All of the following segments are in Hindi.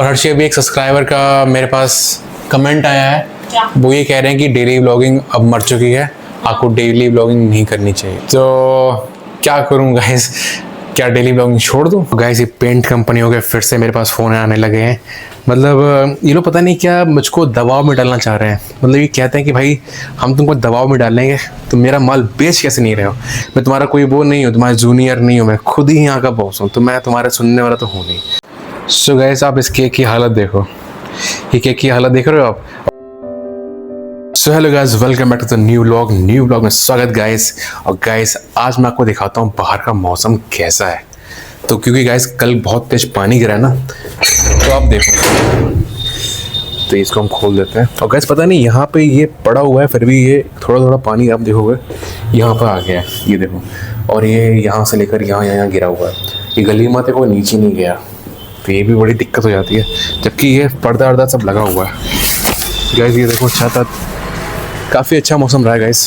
और हर्षी अभी एक सब्सक्राइबर का मेरे पास कमेंट आया है, वो ये कह रहे हैं कि डेली व्लॉगिंग अब मर चुकी है, आपको डेली व्लॉगिंग नहीं करनी चाहिए। तो क्या करूँ गाइस, क्या डेली व्लॉगिंग छोड़ दूँ? गाइस ये पेंट कंपनियों के फिर से मेरे पास फ़ोन आने लगे हैं। मतलब ये लोग पता नहीं क्या मुझको दबाव में डालना चाह रहे हैं। मतलब ये कहते हैं कि भाई हम तुमको दबाव में डालेंगे, तुम मेरा माल बेच कैसे नहीं रहे हो। मैं तुम्हारा कोई वो नहीं हूँ, तुम्हारा जूनियर नहीं हूँ, मैं खुद ही यहाँ का बॉस हूँ, तो मैं तुम्हारे सुनने वाला तो हूँ नहीं। सो गाइस आप इस केक की हालत देखो, ये केक की हालत देख रहे हो आप। So hello guys, welcome back to the new vlog में स्वागत गाइस। और गाइस आज मैं आपको दिखाता हूँ बाहर का मौसम कैसा है। तो क्योंकि गाइस कल बहुत तेज पानी गिरा है ना, तो आप देखो, तो इसको हम खोल देते हैं। और गाइस पता नहीं यहाँ पे ये पड़ा हुआ है, फिर भी ये थोड़ा थोड़ा पानी आप देखोगे यहाँ पर आ गया है, ये देखो। और ये यहाँ से लेकर यहाँ गिरा हुआ है, ये गली माथे को नीचे नहीं गया, तो ये भी बड़ी दिक्कत हो जाती है, जबकि ये पर्दा वर्दा सब लगा हुआ है। गाइस ये देखो छत काफ़ी अच्छा मौसम रहा है गाइस।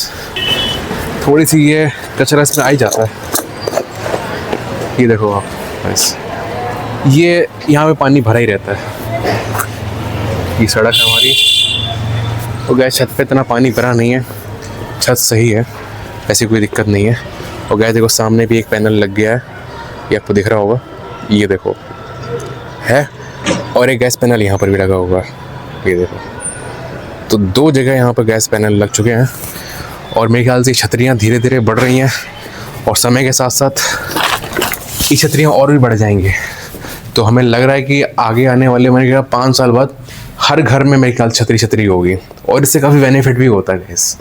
थोड़ी सी ये कचरा इसमें आ ही जाता है, ये देखो आप गाइस, ये यहाँ पे पानी भरा ही रहता है। ये सड़क है हमारी, तो गाइस छत पे इतना पानी भरा नहीं है, छत सही है, ऐसी कोई दिक्कत नहीं है। और गाइस देखो सामने भी एक पैनल लग गया है, ये आपको दिख रहा होगा, ये देखो है। और एक गैस पैनल यहाँ पर भी लगा हुआ है, ये देखो। तो दो जगह यहाँ पर गैस पैनल लग चुके हैं। और मेरे ख्याल से छतरियाँ धीरे धीरे बढ़ रही हैं, और समय के साथ साथ ये छतरियाँ और भी बढ़ जाएंगी। तो हमें लग रहा है कि आगे आने वाले मेरे ख्याल 5 साल बाद हर घर में मेरे ख्याल छतरी होगी, और इससे काफ़ी बेनिफिट भी होता है गैस।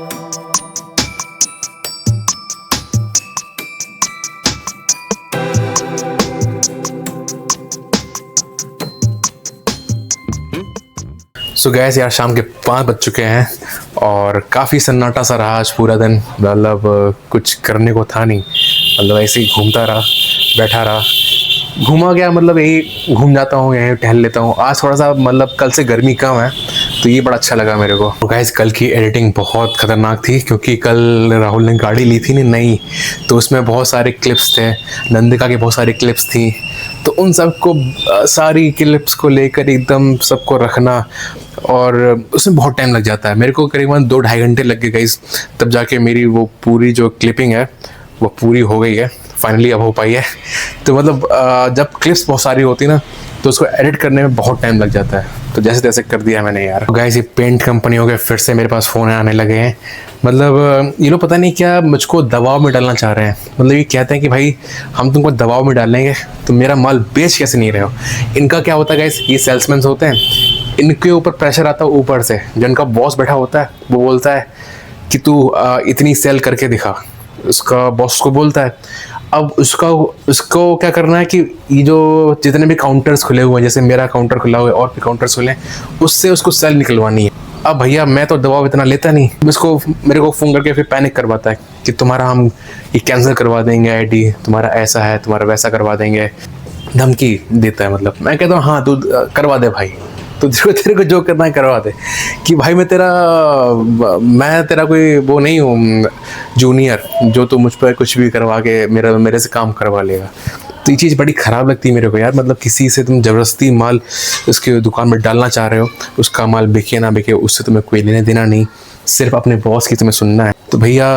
सो गैस यार शाम के 5 बज चुके हैं, और काफ़ी सन्नाटा सा रहा आज पूरा दिन। मतलब कुछ करने को था नहीं, मतलब ऐसे ही घूमता रहा, बैठा रहा, घूमा गया, मतलब यही घूम जाता हूँ, यहीं टहल लेता हूँ। आज थोड़ा सा मतलब कल से गर्मी कम है, तो ये बड़ा अच्छा लगा मेरे को। तो गाइस कल की एडिटिंग बहुत ख़तरनाक थी, क्योंकि कल राहुल ने गाड़ी ली थी नई, तो उसमें बहुत सारे क्लिप्स थे, नंदिका की बहुत सारी क्लिप्स थी, तो उन सबको सारी क्लिप्स को लेकर एकदम सबको रखना, और उसमें बहुत टाइम लग जाता है। मेरे को करीबन 2-2.5 घंटे लग गए गाइस, तब जाके मेरी वो पूरी जो क्लिपिंग है वो पूरी हो गई है, फाइनली अब हो पाई है। तो मतलब जब क्लिप्स बहुत सारी होती ना, तो उसको एडिट करने में बहुत टाइम लग जाता है, तो जैसे तैसे कर दिया मैंने यार। गाइस ये पेंट कंपनियों के फिर से मेरे पास फ़ोन आने लगे हैं। मतलब ये लोग पता नहीं क्या मुझको दबाव में डालना चाह रहे हैं। मतलब ये कहते हैं कि भाई हम तुमको दबाव में डालेंगे, तुम मेरा माल बेच कैसे नहीं रहे हो। इनका क्या होता है गाइस, ये सेल्समैन होते हैं, इनके ऊपर प्रेशर आता है ऊपर से, जिनका बॉस बैठा होता है वो बोलता है कि तू इतनी सेल करके दिखा, उसका बॉस को बोलता है। अब उसको क्या करना है कि ये जो जितने भी काउंटर्स खुले हुए हैं, जैसे मेरा काउंटर खुला हुआ है और भी काउंटर्स खुले हैं, उससे उसको सेल निकलवानी है। अब भैया मैं तो दबाव इतना लेता नहीं, मेरे को फ़ोन करके फिर पैनिक करवाता है कि तुम्हारा हम ये कैंसिल करवा देंगे आईडी, तुम्हारा ऐसा है, तुम्हारा वैसा करवा देंगे, धमकी देता है। मतलब मैं कहता हूँ हाँ तू करवा दे भाई, तो तेरे को जो करना है करवा दे, कि भाई मैं तेरा कोई वो नहीं हूँ जूनियर जो तू मुझ पर कुछ भी करवा के मेरे से काम करवा लेगा। तो ये चीज़ बड़ी ख़राब लगती है मेरे को यार। मतलब किसी से तुम ज़बरदस्ती माल उसके दुकान में डालना चाह रहे हो, उसका माल बिके ना बिके उससे तुम्हें कोई लेने देना नहीं, सिर्फ अपने बॉस की तुम्हें सुनना है। तो भैया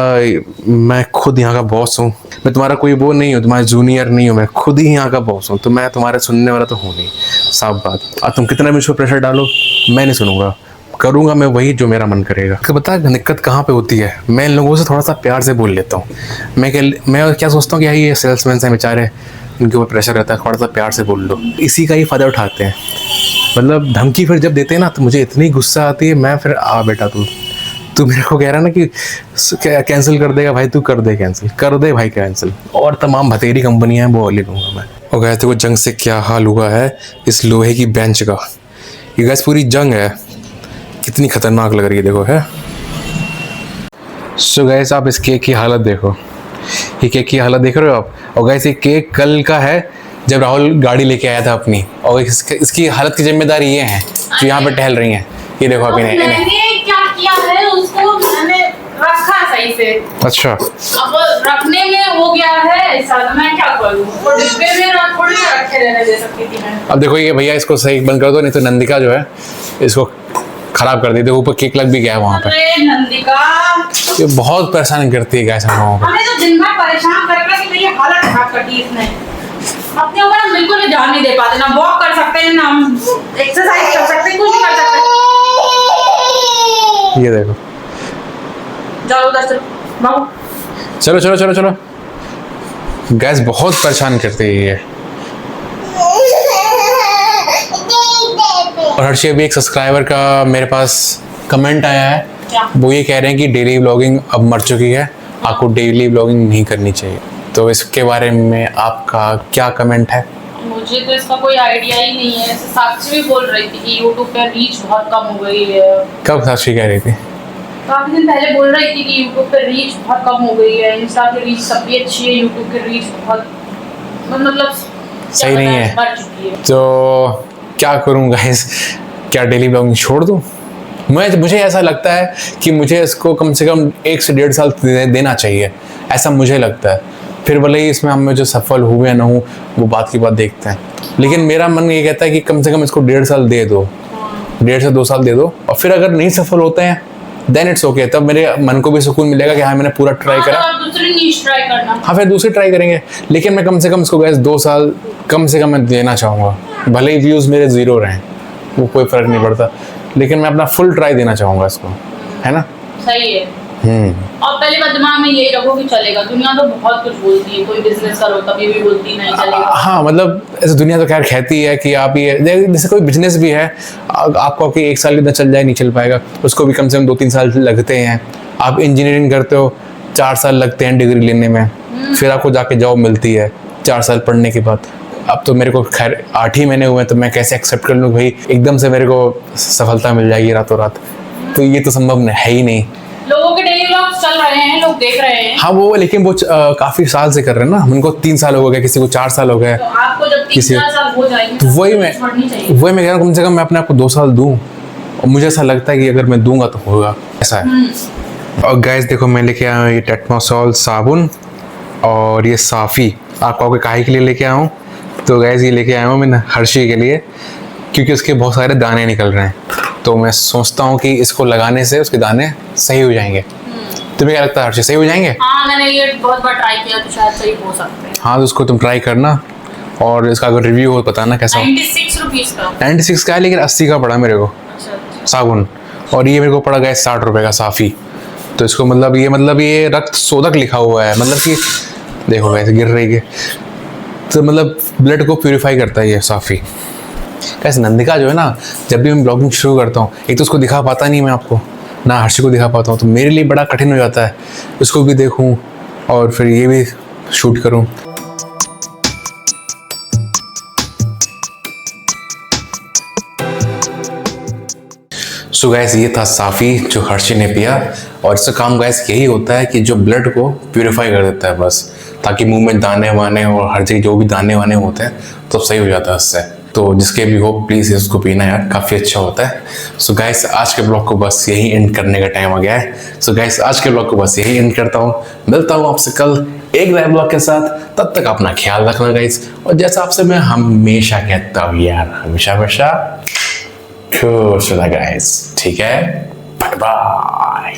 मैं खुद यहाँ का बॉस हूँ, मैं तुम्हारा कोई वो नहीं हूँ, तुम्हारा जूनियर नहीं हूँ, मैं खुद ही यहाँ का बॉस हूँ, तो मैं तुम्हारे सुनने वाला तो हूँ नहीं, साफ बात। अब तुम कितना भी मुझ पर प्रेशर डालो, मैं नहीं सुनूंगा, करूँगा मैं वही जो मेरा मन करेगा। तो बता दिक्कत कहाँ पे होती है, मैं इन लोगों से थोड़ा सा प्यार से बोल लेता हूँ। मैं क्या सोचता हूँ कि ये सेल्समैन से बेचारे, इनके ऊपर प्रेशर रहता है, थोड़ा सा प्यार से बोल लो, इसी का ही फ़ायदा उठाते हैं। मतलब धमकी फिर जब देते हैं ना, तो मुझे इतनी गुस्सा आती है, मैं फिर बेटा तू मेरे को कह रहा ना कि कैंसिल कर देगा भाई, तू कर दे कैंसिल, कर दे भाई कैंसिल। और तमाम भतेरी कंपनियां हैं वो ले लूँगा मैं। और गए थे वो जंग से क्या हाल हुआ है इस लोहे की बेंच का, ये गैस पूरी जंग है, कितनी खतरनाक लग रही है देखो है। सो गैस आप इस केक की हालत देखो, ये केक की हालत देख रहे हो आप। और गैस ये केक कल का है जब राहुल गाड़ी लेके आया था अपनी, और इसकी हालत की जिम्मेदारी ये है जो यहाँ पे टहल रही हैं। ये देखो आप इन्हें क्या किया है उसको, मैंने रखा सही से। अच्छा, अब रखने में हो गया है ऐसा, मैं क्या करूं? वो डिब्बे में थोड़ी ना रखे रहने दे सकती थी मैं। अब देखो ये भैया इसको सही बंद कर दो, नहीं तो नंदिका जो है इसको खराब कर दी। देखो ऊपर केक लग भी गया है वहाँ पे। अरे नंदिका, ये बहुत परेशान करती है गैस हम लोगों को। हमें तो दिन भर परेशान कर कि मेरी हालत खराब कर दी इसने। अपने ऊपर हम बिल्कुल भी ध्यान नहीं दे पाते, ना वॉक कर सकते हैं, ना एक्सरसाइज कर सकते हैं, कुछ नहीं कर सकते। ये देखो, जाओ उधर चलो बाबू। चलो चलो चलो चलो। गैस बहुत परेशान करती है ये। और हर्षी, अभी एक सब्सक्राइबर का मेरे पास कमेंट आया है। क्या? वो ये कह रहे हैं कि डेली व्लॉगिंग अब मर चुकी है, आपको डेली व्लॉगिंग नहीं करनी चाहिए। तो इसके बारे में आपका क्या कमेंट है? मुझे तो इसका कोई आइडिया ही नहीं है। ऐसे साक्षी भी बोल रही थी कि YouTube पे रीच बहुत कम हो गई है। कब साक्षी कह रही थी? काफी दिन पहले बोल रही थी कि YouTube पे रीच बहुत कम हो गई है, इंस्टा की रीच सब भी अच्छी है, YouTube की रीच बहुत मतलब सही नहीं है। मर चुकी है। तो क्या करूँ गाइस, क्या डेली ब्लॉगिंग छोड़ दूँ? मुझे ऐसा लगता है कि मुझे इसको कम से कम 1 से 1.5 साल देना चाहिए, ऐसा मुझे लगता है। फिर भले ही इसमें हम जो सफल हुए या ना हो वो बात की बात देखते हैं, लेकिन मेरा मन ये कहता है कि कम से कम इसको 1.5 साल दे दो, 1.5 से 2 साल दे दो। और फिर अगर नहीं सफल होते हैं देन इट्स ओके, तब मेरे मन को भी सुकून मिलेगा कि हाँ मैंने पूरा ट्राई करा। तो दूसरी नीश ट्राई करना। हाँ, फिर दूसरी ट्राई करेंगे। लेकिन मैं कम से कम इसको गैस 2 साल कम से कम मैं देना चाहूँगा। भले ही व्यूज़ मेरे 0 रहें, वो कोई फ़र्क नहीं पड़ता, लेकिन मैं अपना फुल ट्राई देना चाहूँगा इसको, है ना? सही है। और पहले बात दिमाग में यही रखो कि चलेगा। दुनिया तो बहुत कुछ बोलती है, कोई बिजनेस करो तभी भी बोलती नहीं चलेगा। हाँ, मतलब ऐसे दुनिया तो खैर कहती है कि आप ये जैसे कोई बिजनेस भी है, आपको कि 1 साल के अंदर चल जाए, नहीं चल पाएगा, उसको भी कम से कम 2-3 साल लगते हैं। आप इंजीनियरिंग करते हो, 4 साल लगते हैं डिग्री लेने में, फिर आपको जाके जॉब मिलती है 4 साल पढ़ने के बाद। अब तो मेरे को खैर 8 ही महीने हुए हैं, तो मैं कैसे एक्सेप्ट कर लूँ भाई एकदम से मेरे को सफलता मिल जाएगी रातों रात? तो ये तो संभव है ही नहीं। लोगों के डेली व्लॉग्स चल रहे हैं, लोग देख रहे हैं। हाँ वो, लेकिन वो काफी साल से कर रहे हैं ना। उनको 3 साल हो गए, किसी को 4 साल हो गए। तो आपको जब 3-4 साल हो जाएंगे तो वही मैं कह रहा हूँ, कम से कम मैं अपने आप को 2 साल दूं। और मुझे ऐसा लगता है कि अगर मैं दूंगा तो होगा, ऐसा है। और गाइस देखो, मैं लेके आया हूँ ये टेटमोसॉल साबुन और ये साफ़ी। आप कहोगे काहे के लिए लेके आया हूँ? तो गाइस ये लेके आया हूँ मैं हर्षी के लिए, क्योंकि उसके बहुत सारे दाने निकल रहे हैं। तो मैं सोचता हूँ कि इसको लगाने से उसके दाने सही हो जाएंगे। तुम्हें क्या लगता है हर्षी, सही हो जाएंगे? हाँ, मैंने ये बहुत बार ट्राई किया, तो शायद सही हो सकते हैं। हाँ, तो उसको तुम ट्राई करना और इसका अगर रिव्यू हो बताना कैसा हो। 96 रुपीज़ का। 96 का है, लेकिन 80 का पड़ा मेरे को अच्छा। साबुन। और ये मेरे को पड़ा गया 60 रुपये का साफ़ी। तो इसको मतलब ये रक्त शोधक लिखा हुआ है, मतलब कि देखो वैसे गिर रही है, तो मतलब ब्लड को प्यूरिफाई करता है ये साफ़ी। कैसे नंदिका जो है ना, जब भी मैं ब्लॉगिंग शुरू करता हूँ, एक तो उसको दिखा पाता नहीं मैं आपको, ना हर्षी को दिखा पाता हूँ, तो मेरे लिए बड़ा कठिन हो जाता है उसको भी देखूँ और फिर ये भी शूट करूँ। सो गैस ये था साफ़ी जो हर्षी ने पिया। और इसका काम गैस यही होता है कि जो ब्लड को प्यूरिफाई कर देता है बस, ताकि मुंह में दाने वाने और हर जगह जो भी दाने वाने होते हैं तो सही हो जाता है इससे। तो जिसके भी हो प्लीज़ इसको पीना यार, काफ़ी अच्छा होता है। सो गाइस आज के ब्लॉग को बस यही एंड करने का टाइम आ गया है। सो गाइस आज के ब्लॉग को बस यही एंड करता हूँ। मिलता हूँ आपसे कल एक नए ब्लॉग के साथ। तब तक अपना ख्याल रखना गाइस, और जैसा आपसे मैं हमेशा कहता हूँ यार, हमेशा खुश रहना गाइस, ठीक है? Bye bye.